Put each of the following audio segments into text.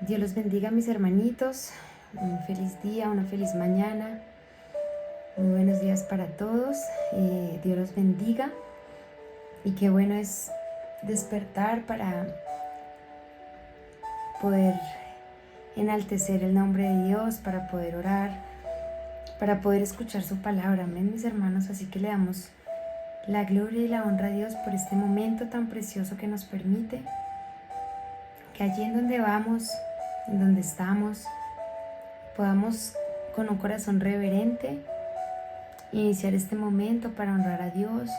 Dios los bendiga, mis hermanitos. Un feliz día, una feliz mañana. Muy buenos días para todos. Dios los bendiga. Y qué bueno es despertar para poder enaltecer el nombre de Dios, para poder orar, para poder escuchar su palabra. Amén, mis hermanos. Así que le damos la gloria y la honra a Dios por este momento tan precioso que nos permite. Que allí en donde vamos, en donde estamos, podamos con un corazón reverente iniciar este momento para honrar a Dios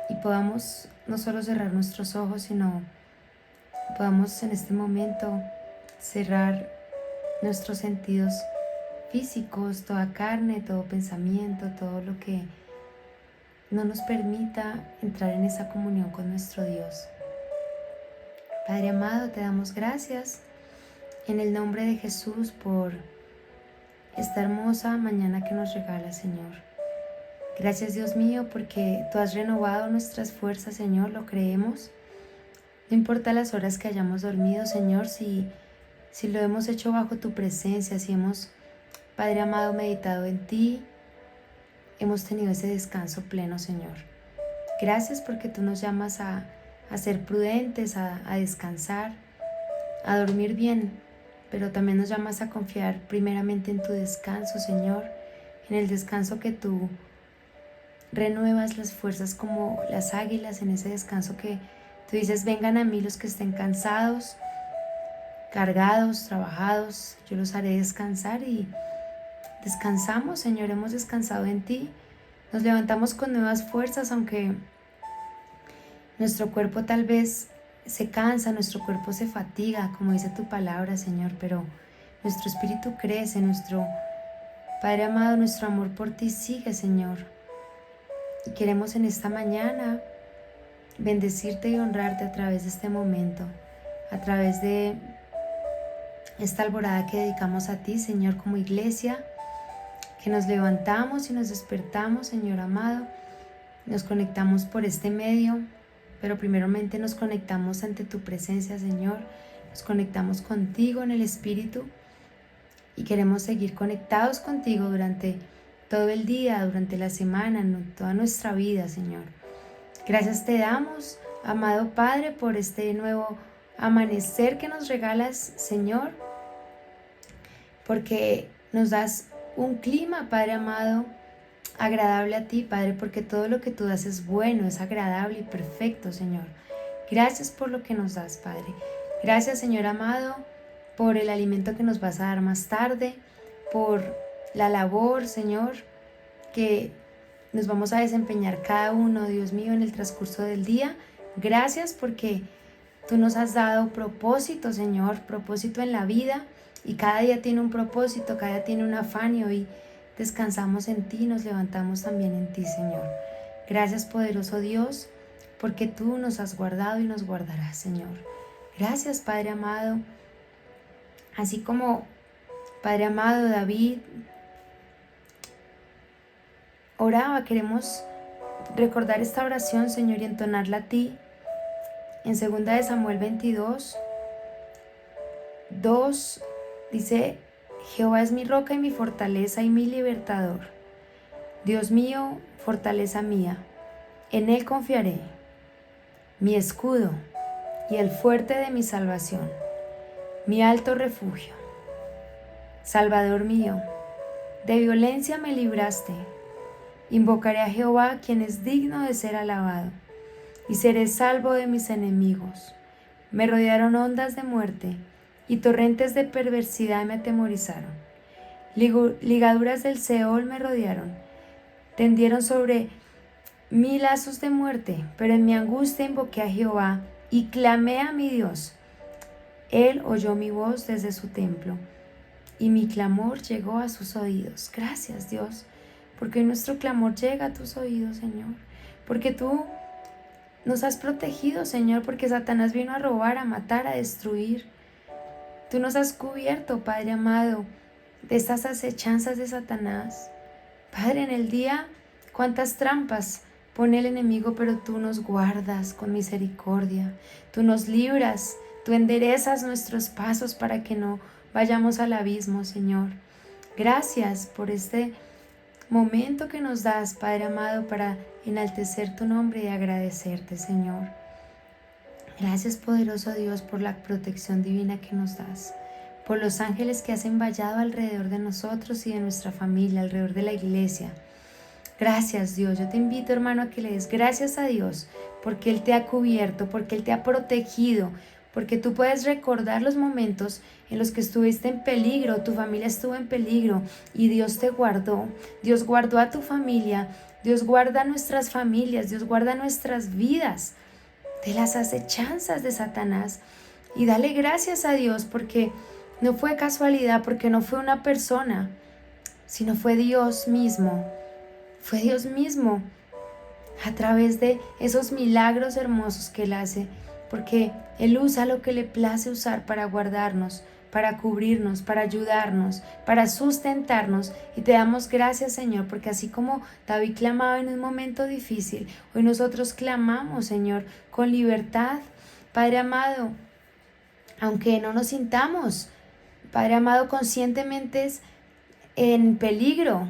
y podamos no solo cerrar nuestros ojos, sino podamos en este momento cerrar nuestros sentidos físicos, toda carne, todo pensamiento, todo lo que no nos permita entrar en esa comunión con nuestro Dios. Padre amado, te damos gracias en el nombre de Jesús por esta hermosa mañana que nos regala, Señor. Gracias, Dios mío, porque tú has renovado nuestras fuerzas, Señor, lo creemos. No importa las horas que hayamos dormido, Señor, si lo hemos hecho bajo tu presencia, si hemos, Padre amado, meditado en ti, hemos tenido ese descanso pleno, Señor. Gracias porque tú nos llamas a ser prudentes, a descansar, a dormir bien, pero también nos llamas a confiar primeramente en tu descanso, Señor, en el descanso que tú renuevas las fuerzas como las águilas, en ese descanso que tú dices: vengan a mí los que estén cansados, cargados, trabajados, yo los haré descansar. Y descansamos, Señor, hemos descansado en ti, nos levantamos con nuevas fuerzas, aunque nuestro cuerpo tal vez se cansa, nuestro cuerpo se fatiga, como dice tu palabra, Señor, pero nuestro espíritu crece, nuestro Padre amado, nuestro amor por ti sigue, Señor. Y queremos en esta mañana bendecirte y honrarte a través de este momento, a través de esta alborada que dedicamos a ti, Señor, como iglesia, que nos levantamos y nos despertamos, Señor amado, nos conectamos por este medio, pero primeramente nos conectamos ante tu presencia, Señor, nos conectamos contigo en el Espíritu y queremos seguir conectados contigo durante todo el día, durante la semana, en toda nuestra vida, Señor. Gracias te damos, amado Padre, por este nuevo amanecer que nos regalas, Señor, porque nos das un clima, Padre amado, agradable a ti, Padre, porque todo lo que tú das es bueno, es agradable y perfecto, Señor. Gracias por lo que nos das, Padre. Gracias, Señor amado, por el alimento que nos vas a dar más tarde, por la labor, Señor, que nos vamos a desempeñar cada uno, Dios mío, en el transcurso del día. Gracias porque tú nos has dado propósito, Señor, propósito en la vida, y cada día tiene un propósito, cada día tiene un afán, y hoy descansamos en ti, nos levantamos también en ti, Señor. Gracias, poderoso Dios, porque tú nos has guardado y nos guardarás, Señor. Gracias, Padre amado. Así como, Padre amado, David oraba, queremos recordar esta oración, Señor, y entonarla a ti. En 2 de Samuel 22:2 dice: Jehová es mi roca y mi fortaleza y mi libertador. Dios mío, fortaleza mía, en él confiaré, mi escudo y el fuerte de mi salvación, mi alto refugio. Salvador mío, de violencia me libraste. Invocaré a Jehová, quien es digno de ser alabado, y seré salvo de mis enemigos. Me rodearon ondas de muerte, y torrentes de perversidad me atemorizaron. Ligaduras del Seol me rodearon, tendieron sobre mí lazos de muerte, pero en mi angustia invoqué a Jehová, y clamé a mi Dios. Él oyó mi voz desde su templo, y mi clamor llegó a sus oídos. Gracias, Dios, porque nuestro clamor llega a tus oídos, Señor, porque tú nos has protegido, Señor, porque Satanás vino a robar, a matar, a destruir. Tú nos has cubierto, Padre amado, de estas acechanzas de Satanás. Padre, en el día, cuántas trampas pone el enemigo, pero tú nos guardas con misericordia. Tú nos libras, Tú enderezas nuestros pasos para que no vayamos al abismo, Señor. Gracias por este momento que nos das, Padre amado, para enaltecer tu nombre y agradecerte, Señor. Gracias, poderoso Dios, por la protección divina que nos das, por los ángeles que has envallado alrededor de nosotros y de nuestra familia, alrededor de la iglesia. Gracias, Dios. Yo te invito, hermano, a que le des gracias a Dios porque Él te ha cubierto, porque Él te ha protegido, porque tú puedes recordar los momentos en los que estuviste en peligro, tu familia estuvo en peligro y Dios te guardó. Dios guardó a tu familia, Dios guarda nuestras familias, Dios guarda nuestras vidas de las acechanzas de Satanás. Y dale gracias a Dios porque no fue casualidad, porque no fue una persona, sino fue Dios mismo. Fue Dios mismo a través de esos milagros hermosos que Él hace, porque Él usa lo que le place usar para guardarnos, para cubrirnos, para ayudarnos, para sustentarnos. Y te damos gracias, Señor, porque así como David clamaba en un momento difícil, hoy nosotros clamamos, Señor, con libertad. Padre amado, aunque no nos sintamos, Padre amado, conscientemente en peligro.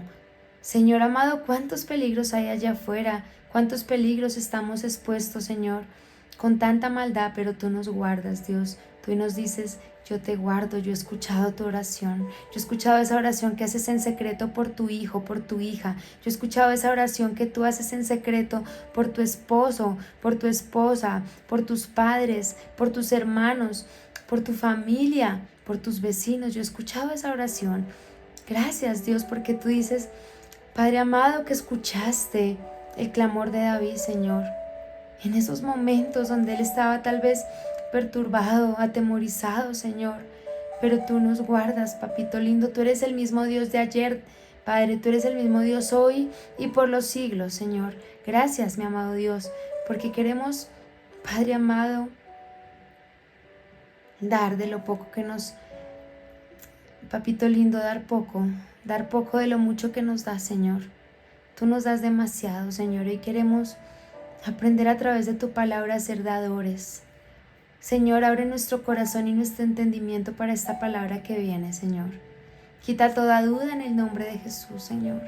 Señor amado, ¿cuántos peligros hay allá afuera? ¿Cuántos peligros estamos expuestos, Señor? Con tanta maldad, pero tú nos guardas, Dios. Tú nos dices, yo te guardo, yo he escuchado tu oración. Yo he escuchado esa oración que haces en secreto por tu hijo, por tu hija. Yo he escuchado esa oración que tú haces en secreto por tu esposo, por tu esposa, por tus padres, por tus hermanos, por tu familia, por tus vecinos. Yo he escuchado esa oración. Gracias, Dios, porque tú dices, Padre amado, que escuchaste el clamor de David, Señor, en esos momentos donde él estaba tal vez perturbado, atemorizado, Señor, pero tú nos guardas, papito lindo. Tú eres el mismo Dios de ayer, Padre. Tú eres el mismo Dios hoy y por los siglos, Señor. Gracias, mi amado Dios, porque queremos, Padre amado, dar de lo poco que nos, papito lindo, dar poco de lo mucho que nos das, Señor. Tú nos das demasiado, Señor, y queremos aprender a través de tu palabra a ser dadores. Señor, abre nuestro corazón y nuestro entendimiento para esta palabra que viene, Señor. Quita toda duda en el nombre de Jesús, Señor.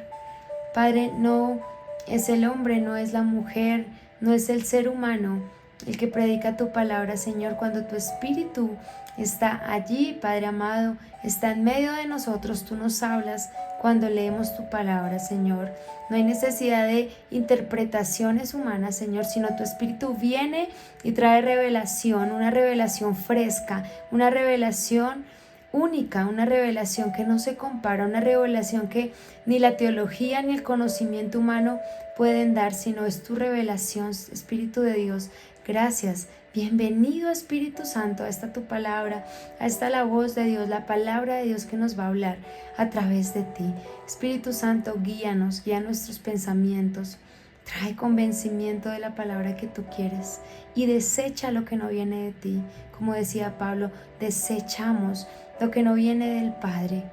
Padre, no es el hombre, no es la mujer, no es el ser humano el que predica tu palabra, Señor, cuando tu Espíritu está allí, Padre amado, está en medio de nosotros. Tú nos hablas cuando leemos tu palabra, Señor. No hay necesidad de interpretaciones humanas, Señor, sino tu Espíritu viene y trae revelación, una revelación fresca, una revelación única, una revelación que no se compara, una revelación que ni la teología ni el conocimiento humano pueden dar, sino es tu revelación, Espíritu de Dios. Gracias. Bienvenido, Espíritu Santo, a esta tu palabra, a esta la voz de Dios, la palabra de Dios que nos va a hablar a través de ti. Espíritu Santo, guíanos, guía nuestros pensamientos, trae convencimiento de la palabra que tú quieres y desecha lo que no viene de ti. Como decía Pablo, desechamos lo que no viene del Padre,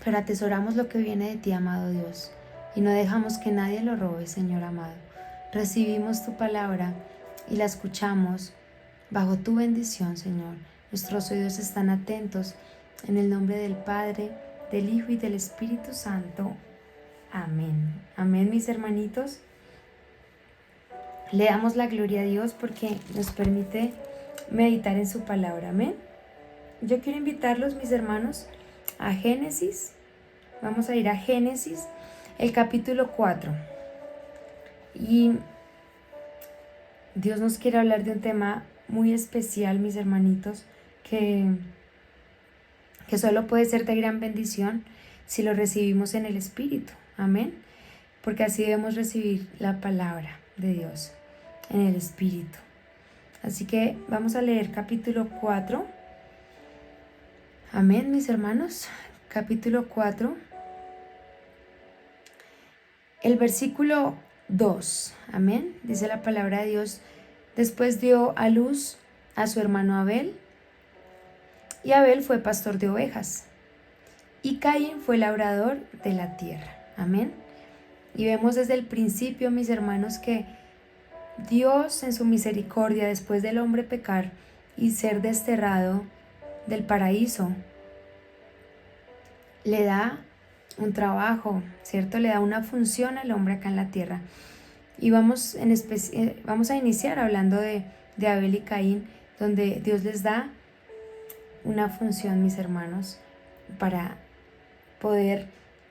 pero atesoramos lo que viene de ti, amado Dios, y no dejamos que nadie lo robe, Señor amado. Recibimos tu palabra y la escuchamos bajo tu bendición, Señor. Nuestros oídos están atentos en el nombre del Padre, del Hijo y del Espíritu Santo. Amén. Amén, mis hermanitos. Le damos la gloria a Dios porque nos permite meditar en su palabra. Amén. Yo quiero invitarlos, mis hermanos, a Génesis. Vamos a ir a Génesis, el capítulo 4. Y Dios nos quiere hablar de un tema muy especial, mis hermanitos, que solo puede ser de gran bendición si lo recibimos en el Espíritu. Amén. Porque así debemos recibir la palabra de Dios en el Espíritu. Así que vamos a leer capítulo 4. Amén, mis hermanos. Capítulo 4. El versículo 2, amén, dice la palabra de Dios: después dio a luz a su hermano Abel, y Abel fue pastor de ovejas, y Caín fue labrador de la tierra, amén. Y vemos desde el principio, mis hermanos, que Dios en su misericordia, después del hombre pecar, y ser desterrado del paraíso. Le da un trabajo, ¿cierto? Le da una función al hombre acá en la tierra. Y vamos a iniciar hablando de Abel y Caín, donde Dios les da una función, mis hermanos, para poder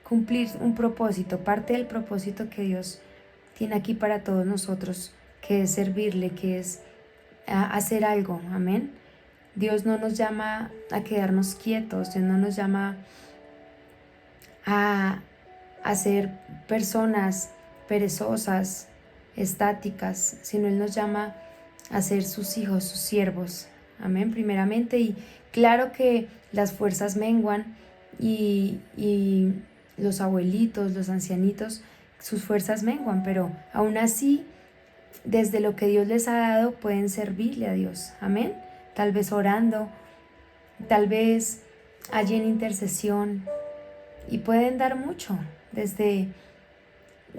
cumplir un propósito, parte del propósito que Dios tiene aquí para todos nosotros, que es servirle, que es hacer algo, amén. Dios no nos llama a quedarnos quietos, Dios no nos llama a ser personas perezosas, estáticas, sino Él nos llama a ser sus hijos, sus siervos, amén, primeramente. Y claro que las fuerzas menguan y los abuelitos, los ancianitos, sus fuerzas menguan, pero aún así, desde lo que Dios les ha dado, pueden servirle a Dios, amén. Tal vez orando, tal vez allí en intercesión, y pueden dar mucho,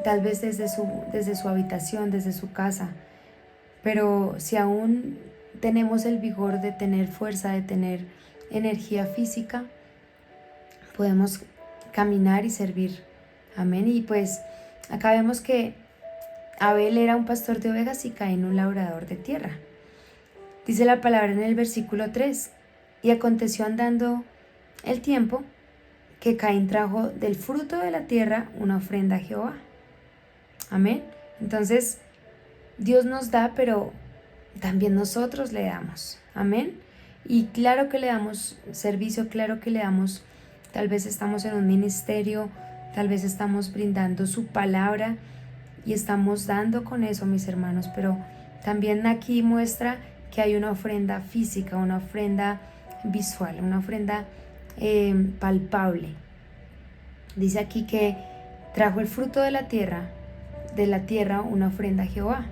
tal vez desde su habitación, desde su casa. Pero si aún tenemos el vigor de tener fuerza, de tener energía física, podemos caminar y servir, amén. Y pues acá vemos que Abel era un pastor de ovejas y Caín un labrador de tierra. Dice la palabra en el versículo 3, y aconteció andando el tiempo que Caín trajo del fruto de la tierra una ofrenda a Jehová. Amén. Entonces, Dios nos da, pero también nosotros le damos. Amén. Y claro que le damos servicio, claro que le damos, tal vez estamos en un ministerio, tal vez estamos brindando su palabra y estamos dando con eso, mis hermanos, pero también aquí muestra que hay una ofrenda física, una ofrenda visual, una ofrenda palpable. Dice aquí que trajo el fruto de la tierra una ofrenda a Jehová.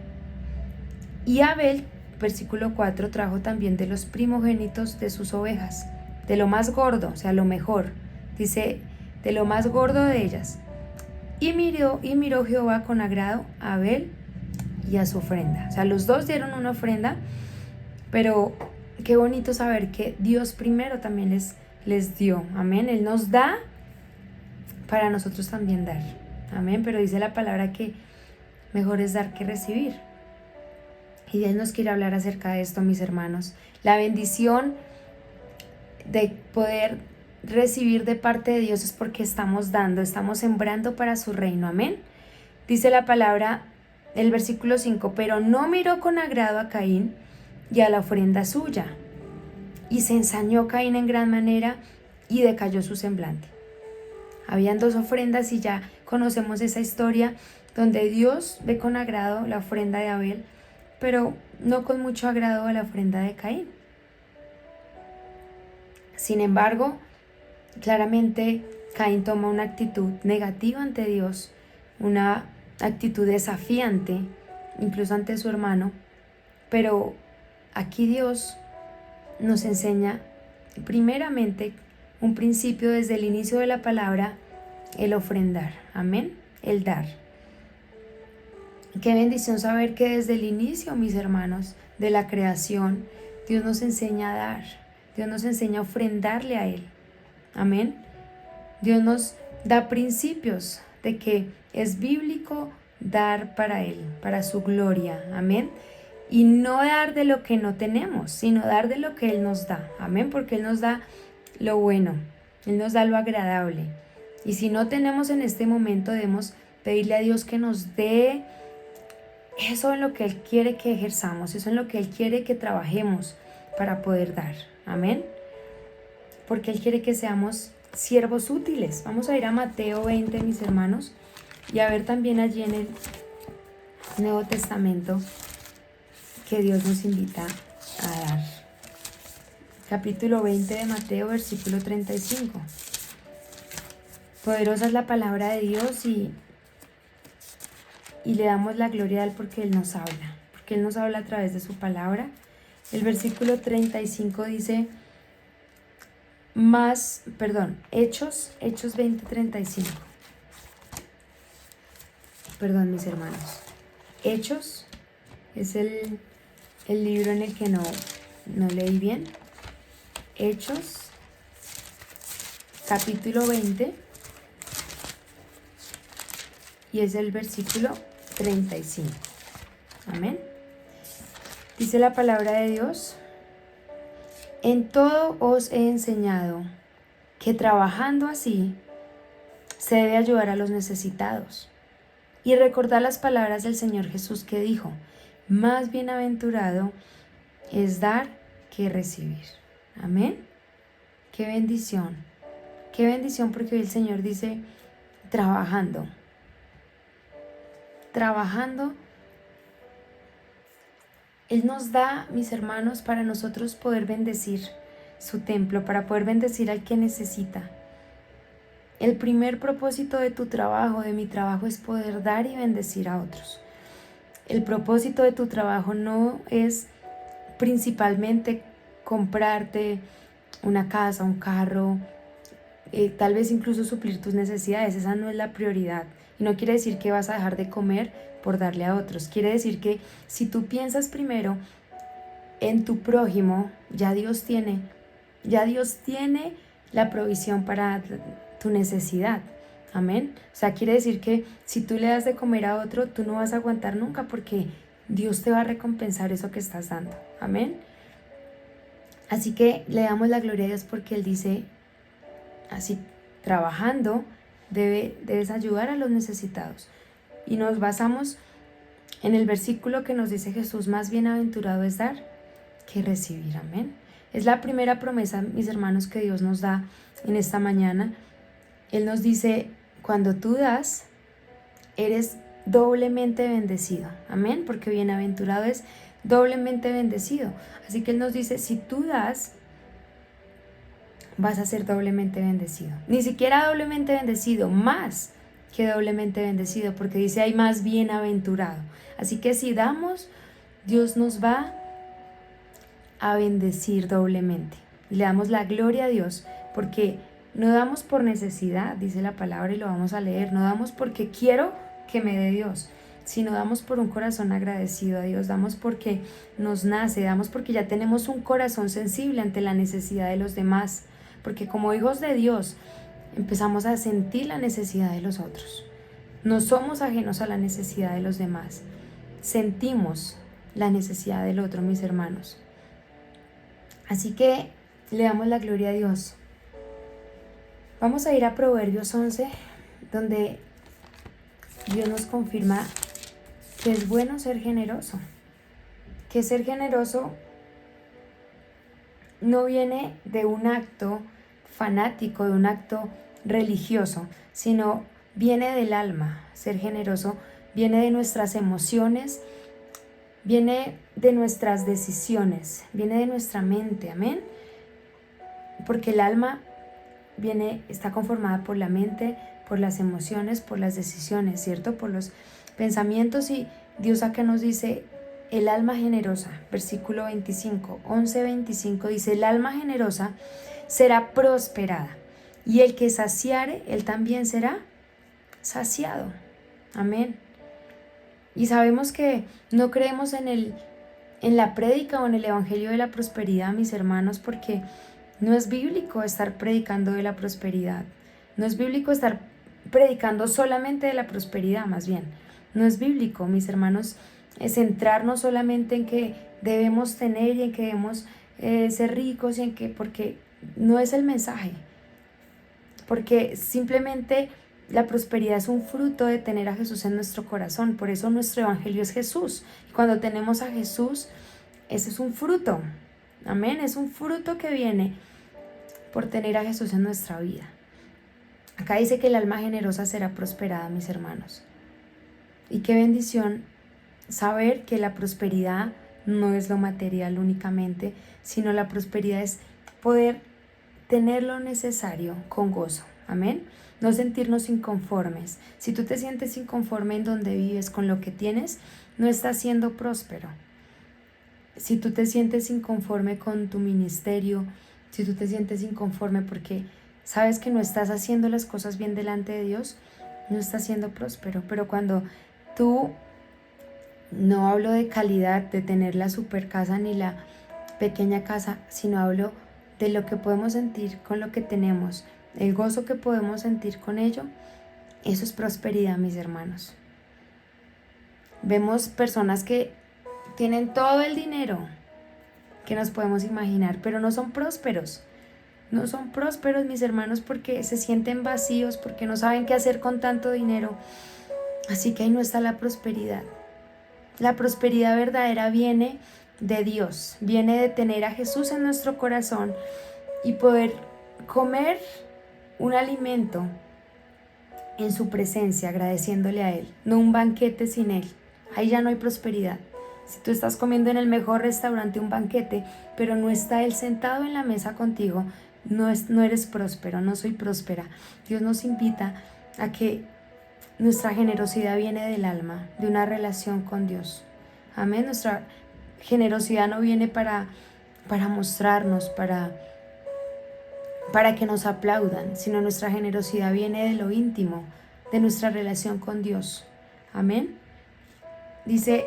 Y Abel, versículo 4, trajo también de los primogénitos de sus ovejas, de lo más gordo, o sea, lo mejor. Dice, de lo más gordo de ellas. Y miró Jehová con agrado a Abel y a su ofrenda. O sea, los dos dieron una ofrenda, pero qué bonito saber que Dios primero también les dio. Amén. Él nos da para nosotros también dar. Amén. Pero dice la palabra que mejor es dar que recibir. Y Dios nos quiere hablar acerca de esto, mis hermanos. La bendición de poder recibir de parte de Dios es porque estamos dando, estamos sembrando para su reino. Amén. Dice la palabra, el versículo 5, pero no miró con agrado a Caín y a la ofrenda suya. Y se ensañó Caín en gran manera y decayó su semblante. Habían dos ofrendas y ya conocemos esa historia donde Dios ve con agrado la ofrenda de Abel, pero no con mucho agrado a la ofrenda de Caín. Sin embargo, claramente Caín toma una actitud negativa ante Dios, una actitud desafiante, incluso ante su hermano, pero aquí Dios nos enseña primeramente un principio desde el inicio de la palabra, el ofrendar, amén, el dar. Qué bendición saber que desde el inicio, mis hermanos, de la creación, Dios nos enseña a dar, Dios nos enseña a ofrendarle a Él, amén. Dios nos da principios de que es bíblico dar para Él, para su gloria, amén. Y no dar de lo que no tenemos, sino dar de lo que Él nos da, amén, porque Él nos da lo bueno, Él nos da lo agradable. Y si no tenemos en este momento, debemos pedirle a Dios que nos dé eso en lo que Él quiere que ejerzamos, eso en lo que Él quiere que trabajemos para poder dar, amén. Porque Él quiere que seamos siervos útiles. Vamos a ir a Mateo 20, mis hermanos, y a ver también allí en el Nuevo Testamento que Dios nos invita a dar. Capítulo 20 de Mateo, versículo 35. Poderosa es la palabra de Dios y le damos la gloria a Él porque Él nos habla, porque Él nos habla a través de su palabra. El versículo 35 dice, Hechos 20:35. Perdón, mis hermanos. Hechos es el libro en el que no no leí bien. Hechos, capítulo 20, y es el versículo 35. Amén. Dice la palabra de Dios: en todo os he enseñado que trabajando así se debe ayudar a los necesitados. Y recordar las palabras del Señor Jesús que dijo: más bienaventurado es dar que recibir. Amén. Qué bendición. Qué bendición, porque hoy el Señor dice: trabajando. Trabajando. Él nos da, mis hermanos, para nosotros poder bendecir su templo, para poder bendecir al que necesita. El primer propósito de tu trabajo, de mi trabajo, es poder dar y bendecir a otros. El propósito de tu trabajo no es principalmente comprarte una casa, un carro, tal vez incluso suplir tus necesidades. Esa no es la prioridad. Y no quiere decir que vas a dejar de comer por darle a otros. Quiere decir que si tú piensas primero en tu prójimo, ya Dios tiene la provisión para tu necesidad. Amén. O sea, quiere decir que si tú le das de comer a otro, tú no vas a aguantar nunca, porque Dios te va a recompensar eso que estás dando. Amén. Así que le damos la gloria a Dios, porque Él dice así: trabajando debes ayudar a los necesitados. Y nos basamos en el versículo que nos dice Jesús: más bienaventurado es dar que recibir. Amén. Es la primera promesa, mis hermanos, que Dios nos da en esta mañana. Él nos dice: cuando tú das, eres doblemente bendecido. Amén. Porque bienaventurado es doblemente bendecido. Así que Él nos dice: si tú das, vas a ser doblemente bendecido. Ni siquiera doblemente bendecido, más que doblemente bendecido, porque dice: hay más bienaventurado. Así que si damos, Dios nos va a bendecir doblemente. Y le damos la gloria a Dios, porque no damos por necesidad, dice la palabra, y lo vamos a leer. No damos porque quiero que me dé Dios, sino damos por un corazón agradecido a Dios. Damos porque nos nace, damos porque ya tenemos un corazón sensible ante la necesidad de los demás, porque como hijos de Dios empezamos a sentir la necesidad de los otros. No somos ajenos a la necesidad de los demás. Sentimos la necesidad del otro, mis hermanos. Así que le damos la gloria a Dios. Vamos a ir a Proverbios 11, donde Dios nos confirma que es bueno ser generoso. Que ser generoso no viene de un acto fanático, de un acto religioso, sino viene del alma. Ser generoso viene de nuestras emociones, viene de nuestras decisiones, viene de nuestra mente. Amén. Porque el alma está conformada por la mente, por las emociones, por las decisiones, ¿cierto? Por los pensamientos. Y Dios acá nos dice: el alma generosa, versículo 25, 11:25 dice: el alma generosa será prosperada, y el que saciare, él también será saciado. Amén. Y sabemos que no creemos en la prédica o en el evangelio de la prosperidad, mis hermanos, porque no es bíblico estar predicando de la prosperidad. No es bíblico estar predicando solamente de la prosperidad, más bien. No es bíblico, mis hermanos, centrarnos solamente en que debemos tener y en que debemos ser ricos, porque no es el mensaje. Porque simplemente la prosperidad es un fruto de tener a Jesús en nuestro corazón. Por eso nuestro evangelio es Jesús. Y cuando tenemos a Jesús, ese es un fruto. Amén. Es un fruto que viene por tener a Jesús en nuestra vida. Acá dice que el alma generosa será prosperada, mis hermanos. Y qué bendición saber que la prosperidad no es lo material únicamente, sino la prosperidad es poder tener lo necesario con gozo. Amén. No sentirnos inconformes. Si tú te sientes inconforme en donde vives, con lo que tienes, no estás siendo próspero. Si tú te sientes inconforme con tu ministerio, si tú te sientes inconforme porque sabes que no estás haciendo las cosas bien delante de Dios, no estás siendo próspero. Pero cuando tú, no hablo de calidad, de tener la super casa ni la pequeña casa, sino hablo de lo que podemos sentir con lo que tenemos, el gozo que podemos sentir con ello. Eso es prosperidad, mis hermanos. Vemos personas que tienen todo el dinero que nos podemos imaginar, pero no son prósperos. No son prósperos, mis hermanos, porque se sienten vacíos, porque no saben qué hacer con tanto dinero. Así que ahí no está la prosperidad. La prosperidad verdadera viene de Dios, viene de tener a Jesús en nuestro corazón y poder comer un alimento en su presencia, agradeciéndole a Él, no un banquete sin Él. Ahí ya no hay prosperidad. Si tú estás comiendo en el mejor restaurante un banquete, pero no está Él sentado en la mesa contigo, no eres próspero, no soy próspera. Dios nos invita a que nuestra generosidad viene del alma, de una relación con Dios. Amén. Nuestra generosidad no viene para mostrarnos, para que nos aplaudan, sino nuestra generosidad viene de lo íntimo, de nuestra relación con Dios. Amén. Dice,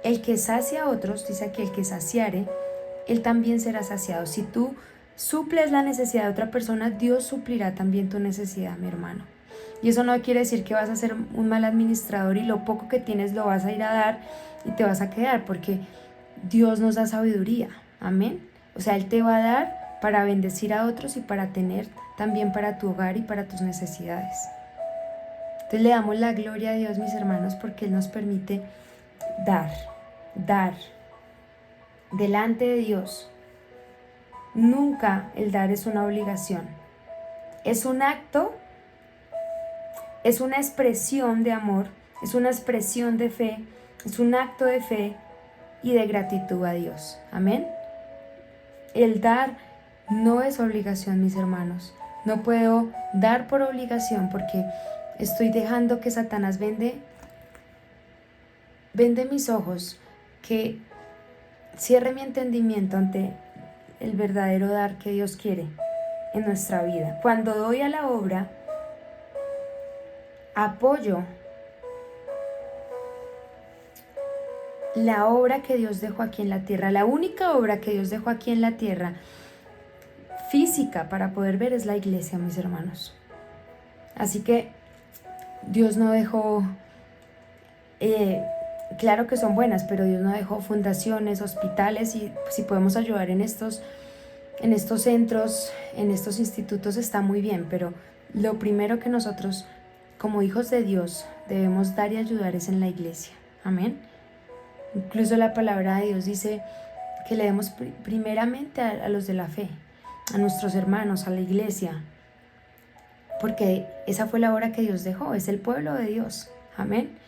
el que sacia a otros, dice aquí, el que saciare, él también será saciado. Si tú suples la necesidad de otra persona, Dios suplirá también tu necesidad, mi hermano. Y eso no quiere decir que vas a ser un mal administrador y lo poco que tienes lo vas a ir a dar y te vas a quedar, porque Dios nos da sabiduría. Amén. O sea, Él te va a dar para bendecir a otros y para tener también para tu hogar y para tus necesidades. Entonces le damos la gloria a Dios, mis hermanos, porque Él nos permite dar delante de Dios. Nunca el dar es una obligación. Es un acto, es una expresión de amor, es una expresión de fe, es un acto de fe y de gratitud a Dios. Amén. El dar no es obligación, mis hermanos. No puedo dar por obligación porque estoy dejando que Satanás vende mis ojos, que cierre mi entendimiento ante el verdadero dar que Dios quiere en nuestra vida. Cuando doy a la obra, apoyo la obra que Dios dejó aquí en la tierra. La única obra que Dios dejó aquí en la tierra física para poder ver es la iglesia, mis hermanos. Así que Dios no dejó, claro que son buenas, pero Dios no dejó fundaciones, hospitales, y si podemos ayudar en estos centros, en estos institutos, está muy bien, pero lo primero que nosotros como hijos de Dios debemos dar y ayudar es en la iglesia. Amén. Incluso la palabra de Dios dice que le demos primeramente a los de la fe, a nuestros hermanos, a la iglesia, porque esa fue la obra que Dios dejó, es el pueblo de Dios. Amén.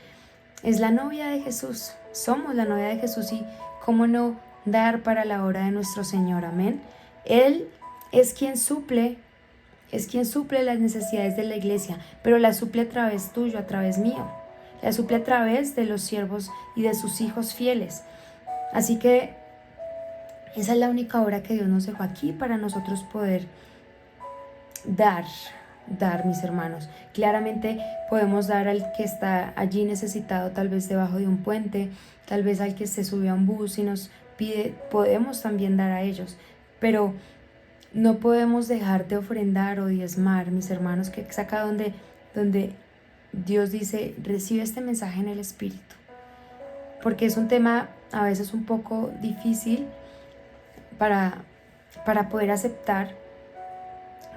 Es la novia de Jesús, somos la novia de Jesús, y cómo no dar para la obra de nuestro Señor. Amén. Él es quien suple las necesidades de la iglesia, pero la suple a través tuyo, a través mío. La suple a través de los siervos y de sus hijos fieles. Así que esa es la única obra que Dios nos dejó aquí para nosotros poder dar, mis hermanos. Claramente podemos dar al que está allí necesitado, tal vez debajo de un puente, tal vez al que se sube a un bus y nos pide, podemos también dar a ellos, pero no podemos dejar de ofrendar o diezmar, mis hermanos, que es acá donde Dios dice, recibe este mensaje en el Espíritu, porque es un tema a veces un poco difícil para poder aceptar,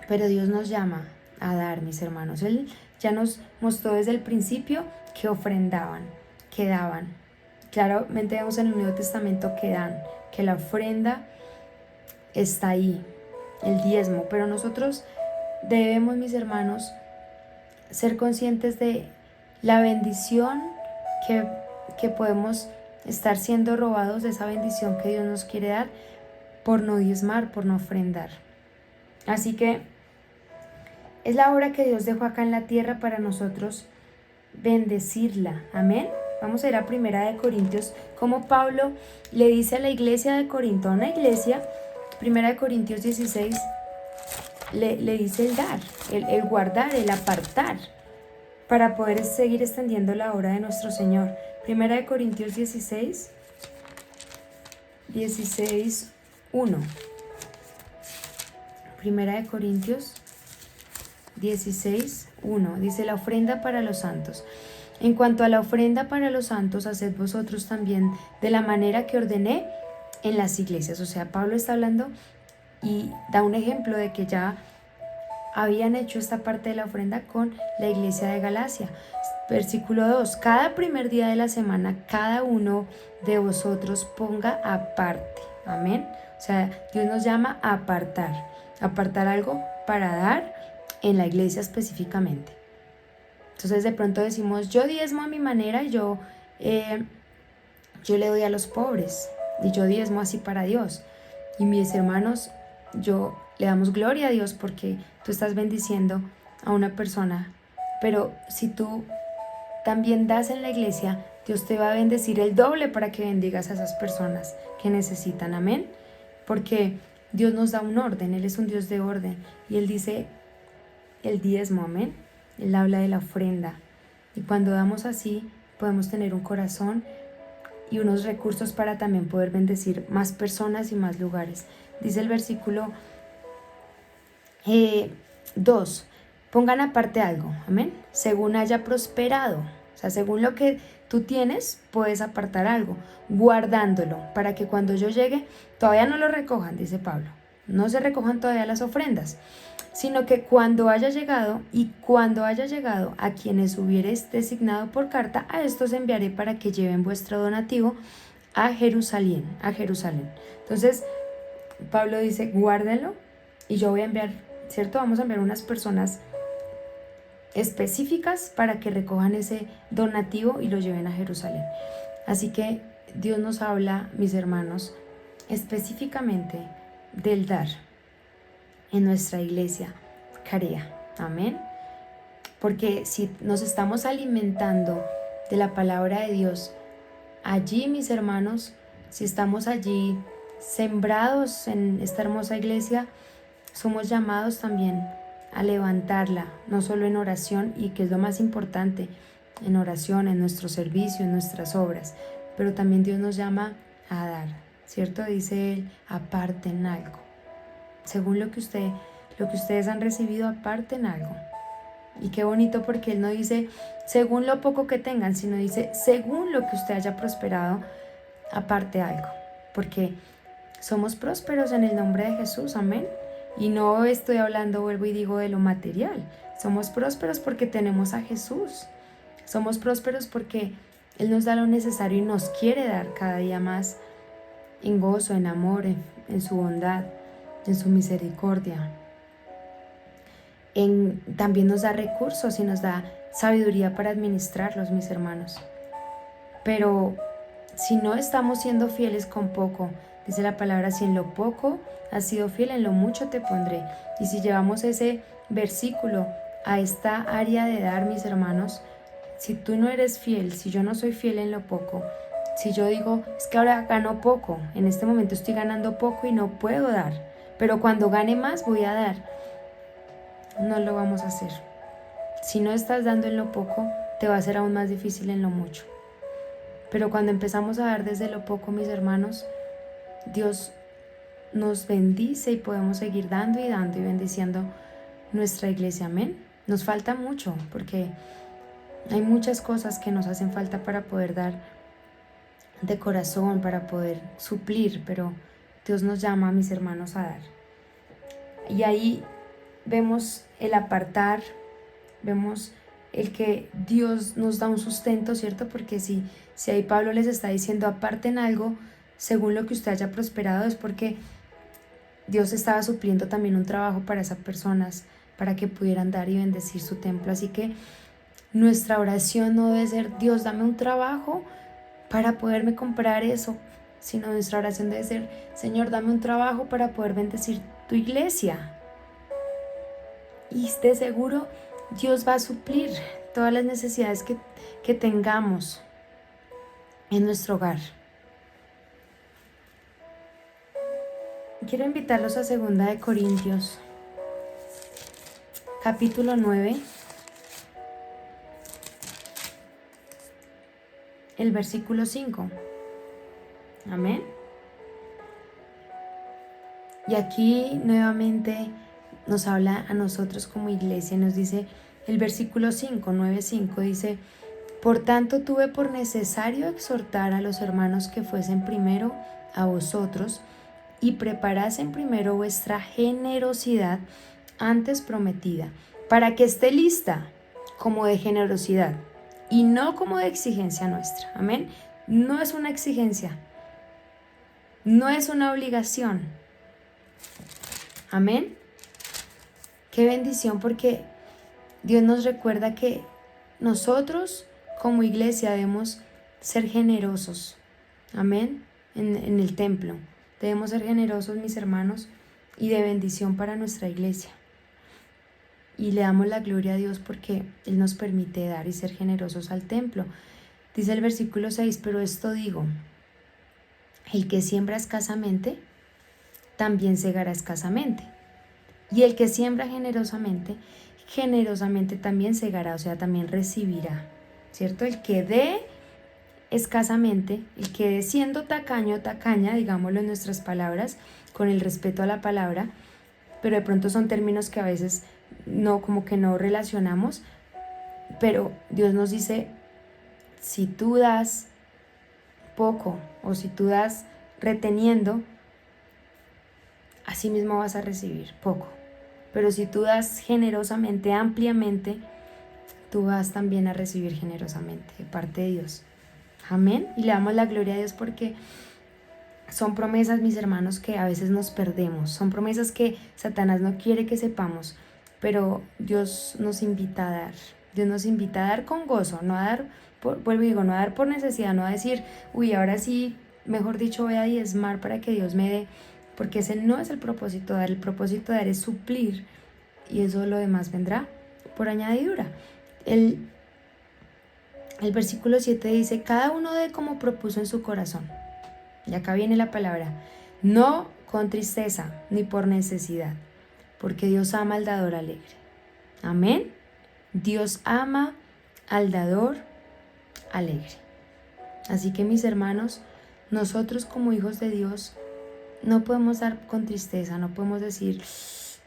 pero Dios nos llama a dar, mis hermanos. Él ya nos mostró desde el principio que ofrendaban, que daban. Claramente vemos en el Nuevo Testamento que dan, que la ofrenda está ahí, el diezmo, pero nosotros debemos, mis hermanos, ser conscientes de la bendición que podemos estar siendo robados de esa bendición que Dios nos quiere dar por no diezmar, por no ofrendar. Así que es la obra que Dios dejó acá en la tierra para nosotros bendecirla. Amén. Vamos a ir a 1 Corintios, como Pablo le dice a la iglesia de Corinto, a una iglesia, 1 Corintios 16, le dice el dar, el guardar, el apartar, para poder seguir extendiendo la obra de nuestro Señor. 1 Corintios 16, 1. Primera de Corintios 16, 1. Dice: la ofrenda para los santos. En cuanto a la ofrenda para los santos, haced vosotros también de la manera que ordené en las iglesias. O sea, Pablo está hablando y da un ejemplo de que ya habían hecho esta parte de la ofrenda con la iglesia de Galacia. Versículo 2. Cada primer día de la semana, cada uno de vosotros ponga aparte. Amén. O sea, Dios nos llama a apartar algo para dar en la iglesia específicamente. Entonces de pronto decimos: yo diezmo a mi manera, yo le doy a los pobres y yo diezmo así para Dios. Y mis hermanos, yo le damos gloria a Dios porque tú estás bendiciendo a una persona, pero si tú también das en la iglesia, Dios te va a bendecir el doble para que bendigas a esas personas que necesitan. Amén. Porque Dios nos da un orden, Él es un Dios de orden y Él dice el diezmo. Amén. Él habla de la ofrenda y cuando damos así podemos tener un corazón y unos recursos para también poder bendecir más personas y más lugares. Dice el versículo 2, pongan aparte algo, amén, según haya prosperado. O sea, según lo que tú tienes, puedes apartar algo, guardándolo, para que cuando yo llegue, todavía no lo recojan, dice Pablo. No se recojan todavía las ofrendas, sino que cuando haya llegado a quienes hubiereis designado por carta, a estos enviaré para que lleven vuestro donativo a Jerusalén. Entonces, Pablo dice: guárdenlo y yo voy a enviar, ¿cierto? Vamos a enviar unas personas específicas para que recojan ese donativo y lo lleven a Jerusalén. Así que Dios nos habla, mis hermanos, específicamente del dar en nuestra iglesia Carea. Amén. Porque si nos estamos alimentando de la palabra de Dios allí, mis hermanos, si estamos allí sembrados en esta hermosa iglesia, somos llamados también a levantarla, no solo en oración, y que es lo más importante, en oración, en nuestro servicio, en nuestras obras, pero también Dios nos llama a dar, ¿cierto? Dice Él: aparten algo. Según lo que ustedes han recibido, aparten algo. Y qué bonito, porque Él no dice según lo poco que tengan, sino dice según lo que usted haya prosperado, aparte algo. Porque somos prósperos en el nombre de Jesús, amén. Y no estoy hablando, vuelvo y digo, de lo material. Somos prósperos porque tenemos a Jesús. Somos prósperos porque Él nos da lo necesario y nos quiere dar cada día más en gozo, en amor, en su bondad, en su misericordia. También nos da recursos y nos da sabiduría para administrarlos, mis hermanos. Pero si no estamos siendo fieles con poco, dice la palabra: si en lo poco has sido fiel, en lo mucho te pondré. Y si llevamos ese versículo a esta área de dar, mis hermanos, si tú no eres fiel, si yo no soy fiel en lo poco, si yo digo: es que ahora gano poco, en este momento estoy ganando poco y no puedo dar, pero cuando gane más voy a dar, no lo vamos a hacer. Si no estás dando en lo poco, te va a ser aún más difícil en lo mucho. Pero cuando empezamos a dar desde lo poco, mis hermanos, Dios nos bendice y podemos seguir dando y bendiciendo nuestra iglesia. Amén. Nos falta mucho, porque hay muchas cosas que nos hacen falta para poder dar de corazón, para poder suplir, pero Dios nos llama, mis hermanos, a dar. Y ahí vemos el apartar, vemos el que Dios nos da un sustento, ¿cierto? Porque si ahí Pablo les está diciendo: aparten algo según lo que usted haya prosperado, es porque Dios estaba supliendo también un trabajo para esas personas, para que pudieran dar y bendecir su templo. Así que nuestra oración no debe ser: Dios, dame un trabajo para poderme comprar eso, sino nuestra oración debe ser: Señor, dame un trabajo para poder bendecir tu iglesia. Y de seguro Dios va a suplir todas las necesidades que tengamos en nuestro hogar. Quiero invitarlos a 2 de Corintios, capítulo 9, el versículo 5. Amén. Y aquí nuevamente nos habla a nosotros como iglesia, nos dice el versículo 5, 9:5, dice: por tanto tuve por necesario exhortar a los hermanos que fuesen primero a vosotros y preparasen primero vuestra generosidad antes prometida, para que esté lista como de generosidad y no como de exigencia nuestra. Amén. No es una exigencia, no es una obligación. Amén. Qué bendición, porque Dios nos recuerda que nosotros como iglesia debemos ser generosos. Amén. En el templo debemos ser generosos, mis hermanos, y de bendición para nuestra iglesia. Y le damos la gloria a Dios porque Él nos permite dar y ser generosos al templo. Dice el versículo 6, pero esto digo, el que siembra escasamente, también segará escasamente. Y el que siembra generosamente, generosamente también segará, o sea, también recibirá, ¿cierto? El que dé escasamente, el que dé siendo tacaño o tacaña, digámoslo en nuestras palabras, con el respeto a la palabra, pero de pronto son términos que a veces no, como que no relacionamos, pero Dios nos dice, si tú das poco o si tú das reteniendo, así mismo vas a recibir poco. Pero si tú das generosamente, ampliamente, tú vas también a recibir generosamente de parte de Dios. Amén. Y le damos la gloria a Dios porque son promesas, mis hermanos, que a veces nos perdemos. Son promesas que Satanás no quiere que sepamos, pero Dios nos invita a dar. Dios nos invita a dar con gozo, no a dar, vuelvo y digo, no a dar por necesidad, no a decir, uy, ahora sí, mejor dicho, voy a diezmar para que Dios me dé, porque ese no es el propósito de dar. El propósito de dar es suplir, y eso lo demás vendrá por añadidura. El versículo 7 dice, cada uno dé como propuso en su corazón. Y acá viene la palabra, no con tristeza ni por necesidad, porque Dios ama al dador alegre. Amén. Dios ama al dador alegre. Así que, mis hermanos, nosotros como hijos de Dios no podemos dar con tristeza, no podemos decir,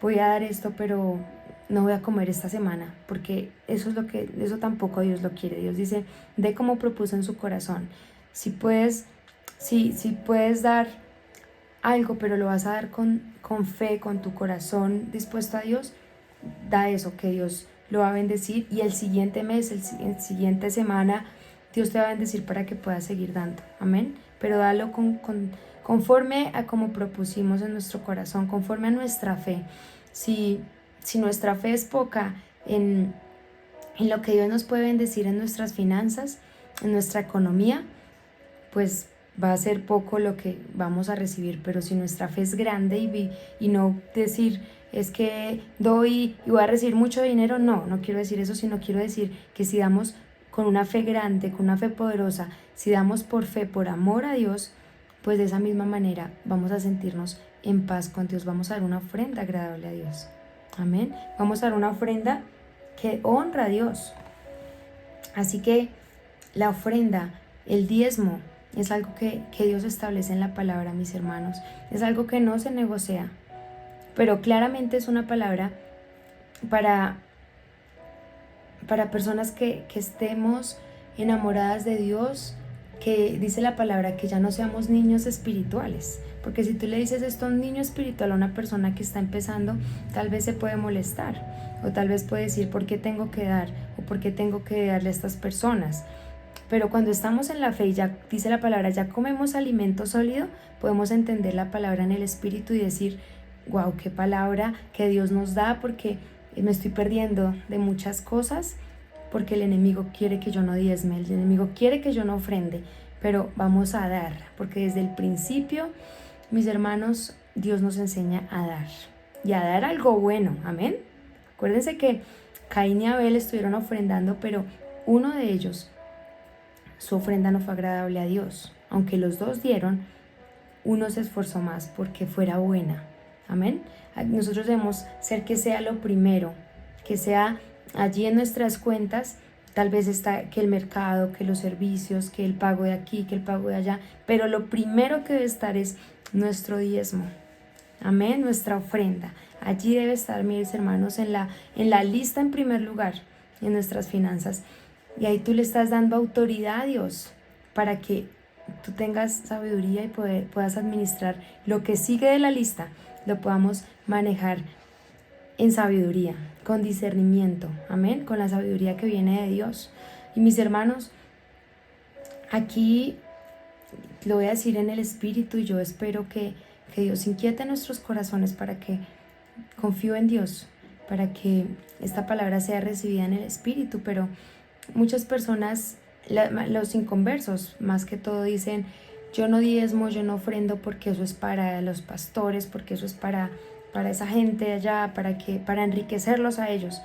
voy a dar esto, pero no voy a comer esta semana, porque eso tampoco Dios lo quiere. Dios dice, de como propuso en su corazón. Si puedes dar algo, pero lo vas a dar con fe, con tu corazón dispuesto a Dios, da eso, que Dios lo va a bendecir, y el siguiente mes, el siguiente semana, Dios te va a bendecir para que puedas seguir dando. Amén. Pero dalo conforme a como propusimos en nuestro corazón, conforme a nuestra fe. Si nuestra fe es poca en lo que Dios nos puede bendecir en nuestras finanzas, en nuestra economía, pues va a ser poco lo que vamos a recibir. Pero si nuestra fe es grande y no decir, es que doy y voy a recibir mucho dinero, no quiero decir eso, sino quiero decir que si damos con una fe grande, con una fe poderosa, si damos por fe, por amor a Dios, pues de esa misma manera vamos a sentirnos en paz con Dios. Vamos a dar una ofrenda agradable a Dios. Amén. Vamos a dar una ofrenda que honra a Dios. Así que la ofrenda, el diezmo, es algo que Dios establece en la palabra, mis hermanos. Es algo que no se negocia, pero claramente es una palabra para personas que estemos enamoradas de Dios, que dice la palabra que ya no seamos niños espirituales. Porque si tú le dices esto a un niño espiritual, a una persona que está empezando, tal vez se puede molestar, o tal vez puede decir, ¿por qué tengo que dar? ¿O por qué tengo que darle a estas personas? Pero cuando estamos en la fe, y ya dice la palabra, ya comemos alimento sólido, podemos entender la palabra en el espíritu y decir, wow, qué palabra que Dios nos da, porque me estoy perdiendo de muchas cosas, porque el enemigo quiere que yo no diezme, el enemigo quiere que yo no ofrende, pero vamos a dar, porque desde el principio, mis hermanos, Dios nos enseña a dar, y a dar algo bueno. Amén. Acuérdense que Caín y Abel estuvieron ofrendando, pero uno de ellos, su ofrenda no fue agradable a Dios. Aunque los dos dieron, uno se esforzó más porque fuera buena. Amén. Nosotros debemos ser que sea lo primero, que sea allí en nuestras cuentas. Tal vez está que el mercado, que los servicios, que el pago de aquí, que el pago de allá, pero lo primero que debe estar es nuestro diezmo. Amén, nuestra ofrenda. Allí debe estar, mis hermanos, en la lista en primer lugar, en nuestras finanzas. Y ahí tú le estás dando autoridad a Dios para que tú tengas sabiduría y puedas administrar lo que sigue de la lista, lo podamos manejar en sabiduría, con discernimiento, amén, con la sabiduría que viene de Dios. Y mis hermanos, aquí lo voy a decir en el Espíritu y yo espero que Dios inquiete nuestros corazones para que confío en Dios, para que esta palabra sea recibida en el Espíritu, pero muchas personas, los inconversos más que todo dicen, yo no diezmo, yo no ofrendo porque eso es para los pastores, porque eso es para esa gente allá, para enriquecerlos a ellos.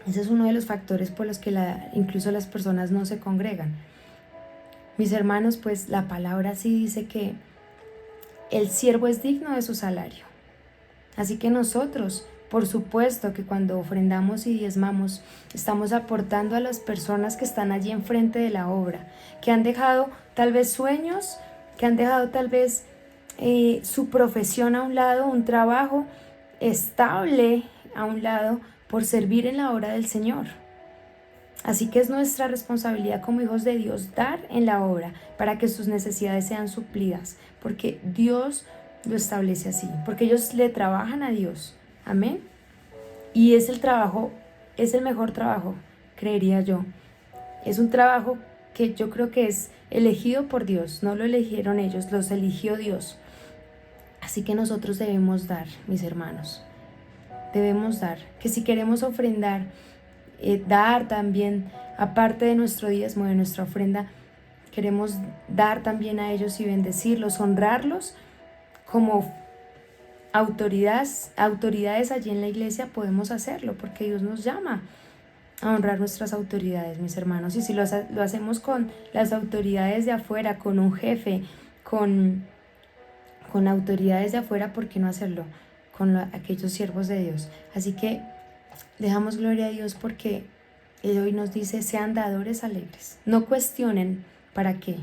Ese es uno de los factores por los que incluso las personas no se congregan. Mis hermanos, pues la palabra sí dice que el siervo es digno de su salario. Así que nosotros, por supuesto que cuando ofrendamos y diezmamos, estamos aportando a las personas que están allí enfrente de la obra, que han dejado tal vez sueños, que han dejado tal vez su profesión a un lado, un trabajo estable a un lado, por servir en la obra del Señor. Así que es nuestra responsabilidad como hijos de Dios dar en la obra para que sus necesidades sean suplidas, porque Dios lo establece así, porque ellos le trabajan a Dios. Amén. Y es el mejor trabajo, creería yo. Es un trabajo que yo creo que es elegido por Dios, no lo eligieron ellos, los eligió Dios. Así que nosotros debemos dar, mis hermanos, debemos dar, que si queremos ofrendar, dar también, aparte de nuestro diezmo, de nuestra ofrenda, queremos dar también a ellos y bendecirlos, honrarlos como autoridades allí en la iglesia, podemos hacerlo, porque Dios nos llama a honrar nuestras autoridades, mis hermanos. Y si lo hacemos con las autoridades de afuera, con un jefe, con autoridades de afuera, ¿por qué no hacerlo con aquellos siervos de Dios? Así que dejamos gloria a Dios porque Él hoy nos dice, sean dadores alegres. No cuestionen para qué.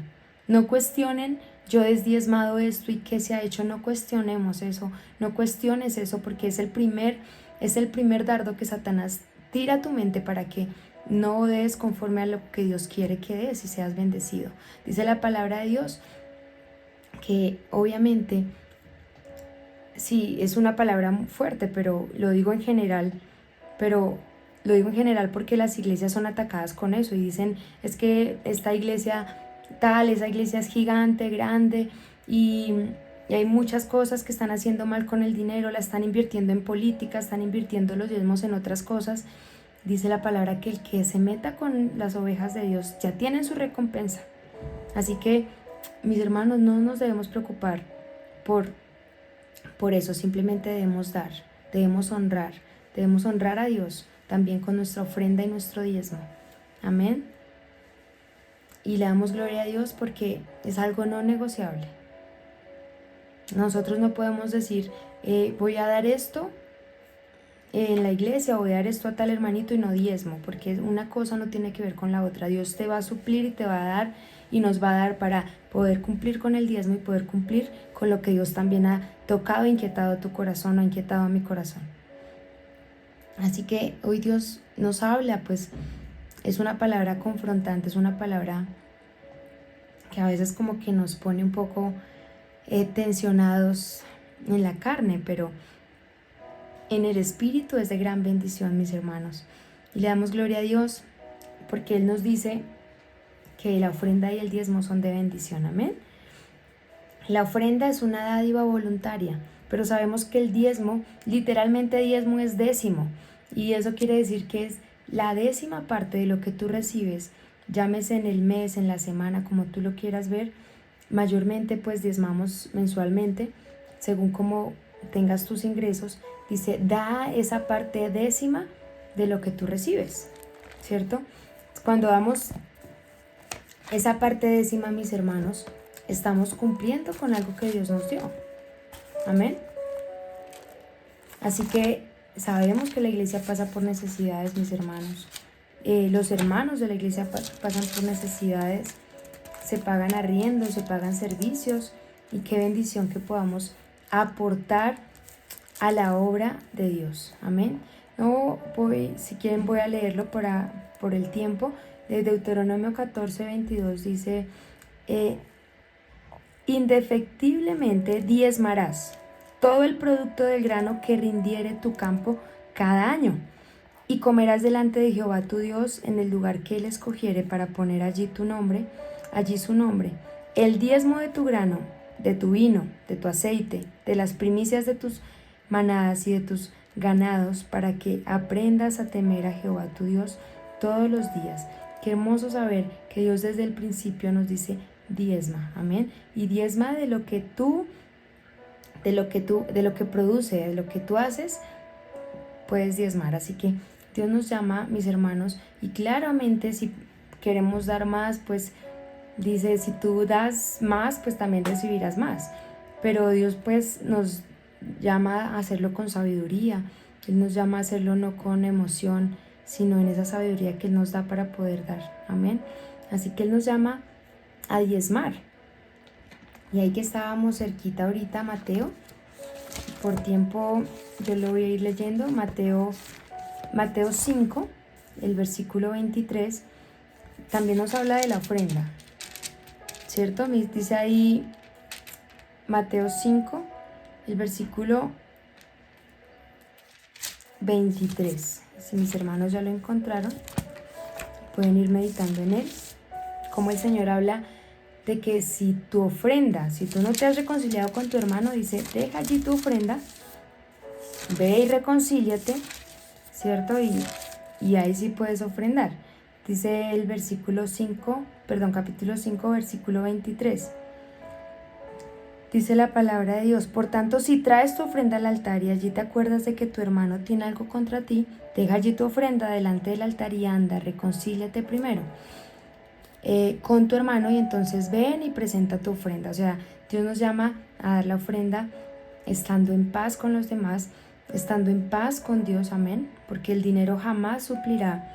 No cuestionen, yo he diezmado esto y qué se ha hecho. No cuestionemos eso. No cuestiones eso porque es el primer dardo que Satanás tira a tu mente para que no des conforme a lo que Dios quiere que des y seas bendecido. Dice la palabra de Dios que obviamente, sí, es una palabra fuerte, pero lo digo en general, porque las iglesias son atacadas con eso y dicen, es que esta iglesia tal, esa iglesia es gigante, grande y hay muchas cosas que están haciendo mal con el dinero, la están invirtiendo en política, están invirtiendo los diezmos en otras cosas. Dice la palabra que el que se meta con las ovejas de Dios ya tiene su recompensa. Así que, mis hermanos, no nos debemos preocupar por eso, simplemente debemos dar, debemos honrar a Dios también con nuestra ofrenda y nuestro diezmo. Amén. Y le damos gloria a Dios porque es algo no negociable. Nosotros no podemos decir, voy a dar esto en la iglesia, voy a dar esto a tal hermanito y no diezmo, porque una cosa no tiene que ver con la otra. Dios te va a suplir y te va a dar y nos va a dar para poder cumplir con el diezmo y poder cumplir con lo que Dios también ha tocado, inquietado tu corazón o inquietado mi corazón. Así que hoy Dios nos habla, pues es una palabra confrontante, es una palabra que a veces como que nos pone un poco tensionados en la carne, pero en el espíritu es de gran bendición, mis hermanos. Y le damos gloria a Dios porque Él nos dice que la ofrenda y el diezmo son de bendición. Amén. La ofrenda es una dádiva voluntaria, pero sabemos que el diezmo, literalmente diezmo es décimo. Y eso quiere decir que es la décima parte de lo que tú recibes, llámese en el mes, en la semana, como tú lo quieras ver. Mayormente pues diezmamos mensualmente, según como tengas tus ingresos. Dice, da esa parte décima de lo que tú recibes, ¿cierto? Cuando damos esa parte décima, mis hermanos, estamos cumpliendo con algo que Dios nos dio. Amén. Así que sabemos que la iglesia pasa por necesidades, mis hermanos. Los hermanos de la iglesia pasan por necesidades, se pagan arriendos, se pagan servicios y qué bendición que podamos aportar a la obra de Dios. Amén. No voy, si quieren voy a leerlo por el tiempo. De Deuteronomio 14:22 dice, indefectiblemente diezmarás todo el producto del grano que rindiere tu campo cada año, y comerás delante de Jehová tu Dios en el lugar que él escogiere para poner allí su nombre. El diezmo de tu grano, de tu vino, de tu aceite, de las primicias de tus manadas y de tus ganados, para que aprendas a temer a Jehová tu Dios todos los días. Qué hermoso saber que Dios desde el principio nos dice diezma, amén. Y diezma de lo que produce, de lo que tú haces, puedes diezmar. Así que Dios nos llama, mis hermanos, y claramente si queremos dar más, pues dice, si tú das más, pues también recibirás más. Pero Dios pues nos llama a hacerlo con sabiduría. Él nos llama a hacerlo no con emoción, sino en esa sabiduría que Él nos da para poder dar. Amén. Así que Él nos llama a diezmar. Y ahí que estábamos cerquita ahorita, Mateo, por tiempo yo lo voy a ir leyendo. Mateo 5, el versículo 23, también nos habla de la ofrenda, ¿cierto? Dice ahí Mateo 5, el versículo 23. Si mis hermanos ya lo encontraron, pueden ir meditando en él. Como el Señor habla de que si tu ofrenda, si tú no te has reconciliado con tu hermano, dice, deja allí tu ofrenda, ve y reconcíliate, ¿cierto? Y ahí sí puedes ofrendar. Dice el capítulo 5, versículo 23. Dice la palabra de Dios, por tanto, si traes tu ofrenda al altar y allí te acuerdas de que tu hermano tiene algo contra ti, deja allí tu ofrenda delante del altar y anda, reconcíliate primero con tu hermano y entonces ven y presenta tu ofrenda. O sea, Dios nos llama a dar la ofrenda estando en paz con los demás, estando en paz con Dios, amén, porque el dinero jamás suplirá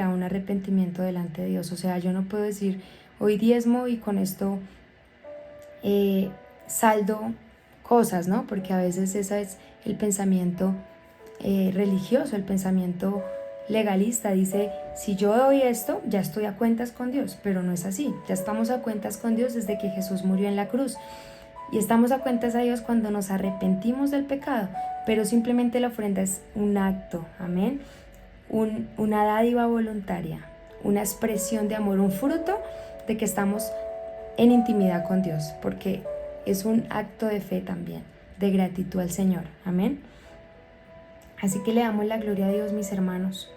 un arrepentimiento delante de Dios. O sea, yo no puedo decir hoy diezmo y con esto saldo cosas, ¿no? Porque a veces ese es el pensamiento religioso, el pensamiento legalista. Dice, si yo doy esto, ya estoy a cuentas con Dios, pero no es así. Ya estamos a cuentas con Dios desde que Jesús murió en la cruz. Y estamos a cuentas a Dios cuando nos arrepentimos del pecado, pero simplemente la ofrenda es un acto, amén, una dádiva voluntaria, una expresión de amor, un fruto de que estamos en intimidad con Dios, porque es un acto de fe también, de gratitud al Señor, amén. Así que le damos la gloria a Dios, mis hermanos.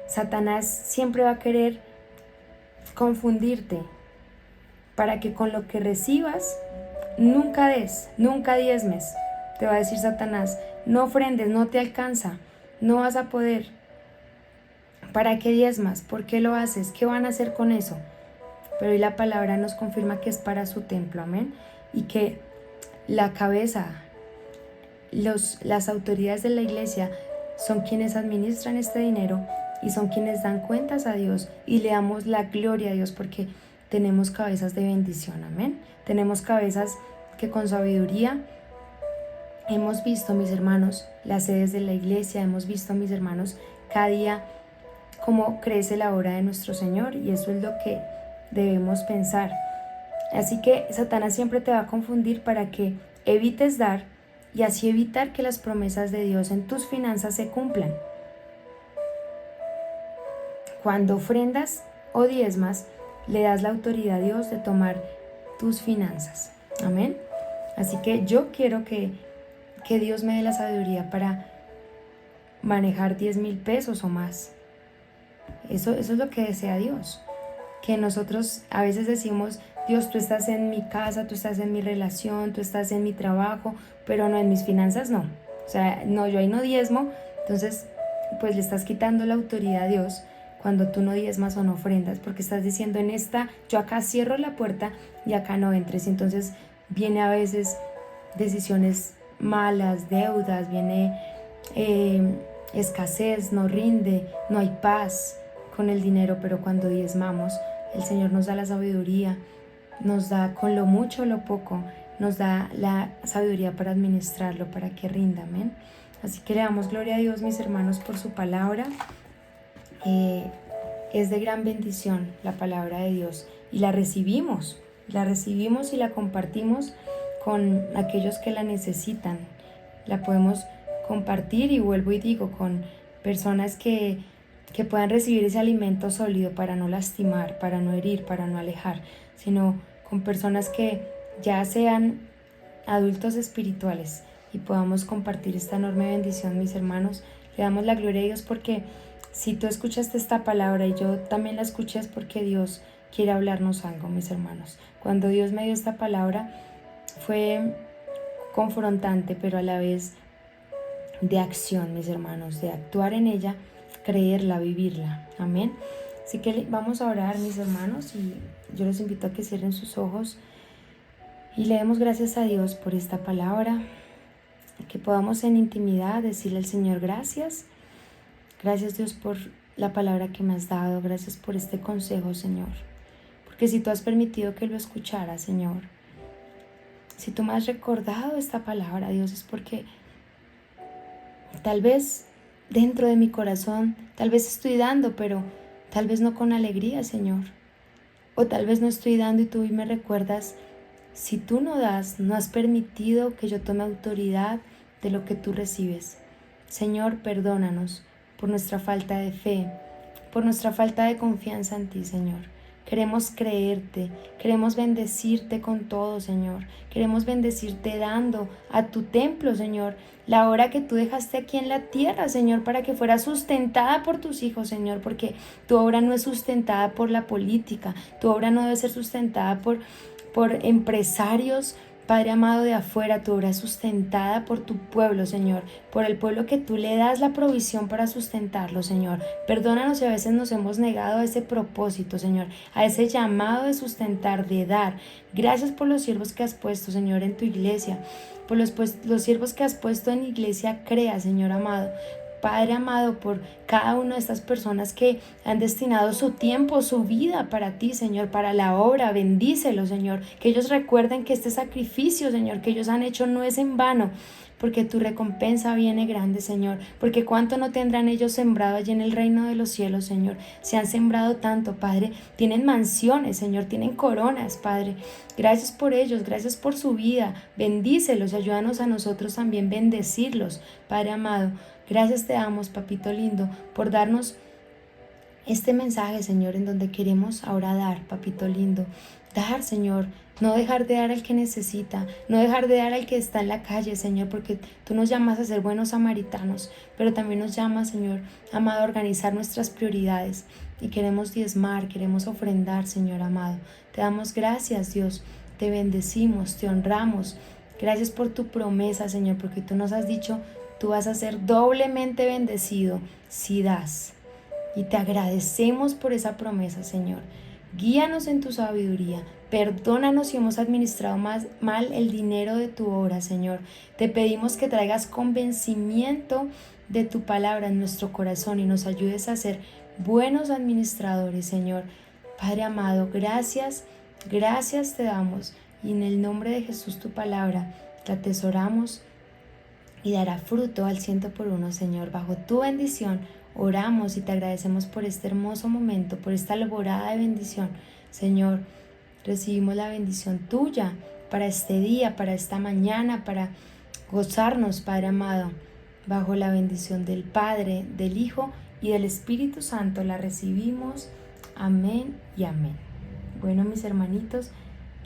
Satanás siempre va a querer confundirte para que con lo que recibas nunca des, nunca diezmes. Te va a decir Satanás, no ofrendes, no te alcanza, no vas a poder. ¿Para qué diezmas? ¿Por qué lo haces? ¿Qué van a hacer con eso? Pero hoy la palabra nos confirma que es para su templo, amén. Y que la cabeza, las autoridades de la iglesia son quienes administran este dinero y son quienes dan cuentas a Dios y le damos la gloria a Dios porque tenemos cabezas de bendición, amén. Tenemos cabezas que con sabiduría hemos visto, mis hermanos, las sedes de la iglesia, hemos visto, mis hermanos, cada día cómo crece la obra de nuestro Señor y eso es lo que debemos pensar. Así que Satanás siempre te va a confundir para que evites dar y así evitar que las promesas de Dios en tus finanzas se cumplan. Cuando ofrendas o diezmas, le das la autoridad a Dios de tomar tus finanzas. Amén. Así que yo quiero que Dios me dé la sabiduría para manejar 10,000 pesos o más. Eso es lo que desea Dios. Que nosotros a veces decimos, Dios, tú estás en mi casa, tú estás en mi relación, tú estás en mi trabajo, pero no en mis finanzas, no. O sea, no, yo ahí no diezmo, entonces pues le estás quitando la autoridad a Dios cuando tú no diezmas o no ofrendas, porque estás diciendo en esta, yo acá cierro la puerta y acá no entres. Entonces viene a veces decisiones malas, deudas, viene escasez, no rinde, no hay paz con el dinero, pero cuando diezmamos, el Señor nos da la sabiduría nos da con lo mucho o lo poco, nos da la sabiduría para administrarlo, para que rinda, amén. Así que le damos gloria a Dios, mis hermanos, por su palabra. Es de gran bendición la palabra de Dios y la recibimos y la compartimos con aquellos que la necesitan. La podemos compartir, y vuelvo y digo, con personas que puedan recibir ese alimento sólido para no lastimar, para no herir, para no alejar, sino con personas que ya sean adultos espirituales y podamos compartir esta enorme bendición, mis hermanos. Le damos la gloria a Dios porque si tú escuchaste esta palabra y yo también la escuché, es porque Dios quiere hablarnos algo, mis hermanos. Cuando Dios me dio esta palabra fue confrontante, pero a la vez de acción, mis hermanos, de actuar en ella, creerla, vivirla. Amén. Así que vamos a orar, mis hermanos, y yo les invito a que cierren sus ojos y le demos gracias a Dios por esta palabra, que podamos en intimidad decirle al Señor gracias. Gracias, Dios, por la palabra que me has dado. Gracias por este consejo, Señor. Porque si tú has permitido que lo escuchara, Señor, si tú me has recordado esta palabra, Dios, es porque tal vez dentro de mi corazón, tal vez estoy dando, pero tal vez no con alegría, Señor. O tal vez no estoy dando y tú me recuerdas, si tú no das, no has permitido que yo tome autoridad de lo que tú recibes. Señor, perdónanos por nuestra falta de fe, por nuestra falta de confianza en ti, Señor. Queremos creerte, queremos bendecirte con todo, Señor. Queremos bendecirte dando a tu templo, Señor, la obra que tú dejaste aquí en la tierra, Señor, para que fuera sustentada por tus hijos, Señor, porque tu obra no es sustentada por la política, tu obra no debe ser sustentada por empresarios, Padre amado, de afuera. Tu obra es sustentada por tu pueblo, Señor, por el pueblo que tú le das la provisión para sustentarlo, Señor. Perdónanos si a veces nos hemos negado a ese propósito, Señor, a ese llamado de sustentar, de dar. Gracias por los siervos que has puesto, Señor, en tu iglesia, por los siervos que has puesto en Iglesia Crea, Señor amado. Padre amado, por cada una de estas personas que han destinado su tiempo, su vida para ti, Señor, para la obra. Bendícelo, Señor, que ellos recuerden que este sacrificio, Señor, que ellos han hecho no es en vano, porque tu recompensa viene grande, Señor, porque cuánto no tendrán ellos sembrado allí en el reino de los cielos, Señor. Se han sembrado tanto, Padre, tienen mansiones, Señor, tienen coronas, Padre. Gracias por ellos, gracias por su vida. Bendícelos y ayúdanos a nosotros también bendecirlos, Padre amado. Gracias te damos, papito lindo, por darnos este mensaje, Señor, en donde queremos ahora dar, papito lindo. Dar, Señor, no dejar de dar al que necesita, no dejar de dar al que está en la calle, Señor, porque tú nos llamas a ser buenos samaritanos, pero también nos llamas, Señor, amado, a organizar nuestras prioridades. Y queremos diezmar, queremos ofrendar, Señor amado. Te damos gracias, Dios, te bendecimos, te honramos. Gracias por tu promesa, Señor, porque tú nos has dicho, tú vas a ser doblemente bendecido si das. Y te agradecemos por esa promesa, Señor. Guíanos en tu sabiduría. Perdónanos si hemos administrado mal el dinero de tu obra, Señor. Te pedimos que traigas convencimiento de tu palabra en nuestro corazón y nos ayudes a ser buenos administradores, Señor. Padre amado, gracias te damos. Y en el nombre de Jesús, tu palabra la atesoramos y dará fruto al 100%, Señor. Bajo tu bendición oramos y te agradecemos por este hermoso momento, por esta alborada de bendición. Señor, recibimos la bendición tuya para este día, para esta mañana, para gozarnos, Padre amado, bajo la bendición del Padre, del Hijo y del Espíritu Santo. La recibimos. Amén y amén. Bueno, mis hermanitos,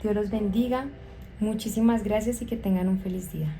Dios los bendiga. Muchísimas gracias y que tengan un feliz día.